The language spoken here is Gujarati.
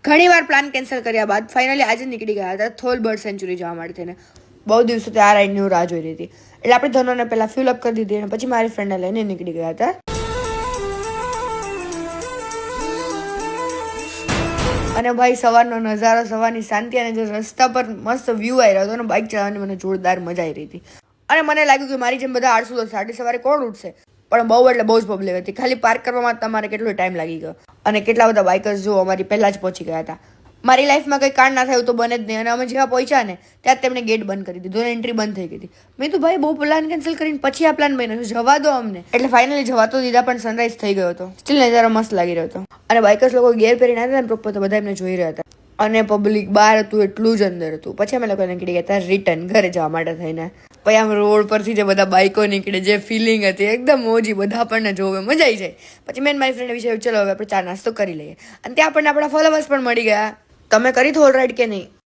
ઘણી વાર પ્લાન કેન્સલ કર્યા બાદ ફાઇનલી આજે નીકળી ગયા હતા થોલ બર્ડ સેન્ચુરી જવા માટે થઈને. બહુ દિવસોથી આ રાઈડની હું રાહ જોઈ રહી હતી. એટલે આપણે ધનોને પહેલાં ફ્યુલ અપ કરી દીધી અને પછી મારી ફ્રેન્ડને લઈને નીકળી ગયા હતા. અને ભાઈ સવારનો નજારો, સવારની શાંતિ અને જે રસ્તા પર મસ્ત વ્યૂ આવી રહ્યો હતો ને બાઇક ચલાવવાની મને જોરદાર મજા આવી રહી હતી. અને મને લાગ્યું કે મારી જેમ બધા આળસુ થશે, આટલી સવારે કોણ ઉઠશે? પણ બહુ એટલે બહુ જ પબ્લિક હતી. ખાલી પાર્ક કરવામાં તમારે કેટલો ટાઈમ લાગી ગયો. અને કેટલા બધા બાઇકર્સ જો અમારી પહેલાં જ પહોંચી ગયા હતા. મારી લાઈફમાં કંઈ કાંડ ના થયું તો બને જ નહીં. અને અમે જેવા પહોંચ્યા ને ત્યાં તેમણે ગેટ બંધ કરી દીધો અને એન્ટ્રી બંધ થઈ ગઈ હતી. મેં તો ભાઈ બહુ પ્લાન કેન્સલ કરીને પછી આ પ્લાન બન્યો, જવા દો અમને. એટલે ફાઇનલી જવા તો દીધા, પણ સનરાઈઝ થઈ ગયો હતો. સ્ટીલ નજારો મસ્ત લાગી રહ્યો હતો. અને બાઇકર્સ લોકો ગેર પહેરીને આવ્યા હતા ને પ્રોપર, તો બધા એમને જોઈ રહ્યા હતા. અને પબ્લિક બહાર હતું એટલું જ અંદર હતું. પછી અમે લોકો નીકળી ગયા હતા રિટર્ન ઘરે જવા માટે થઈને. પછી આમ રોડ પરથી જે બધા બાઇકો નીકળે, જે ફિલિંગ હતી એકદમ મોજી, બધા આપણને જોવે, મજા આવી જાય. પછી મેં મારી ફ્રેન્ડ વિશે ચલો હવે આપણે ચા નાસ્તો કરી લઈએ. અને ત્યાં આપણને આપણા ફોલોવર્સ પણ મળી ગયા. તમે કરી થોલ રાઈડ કે નહીં?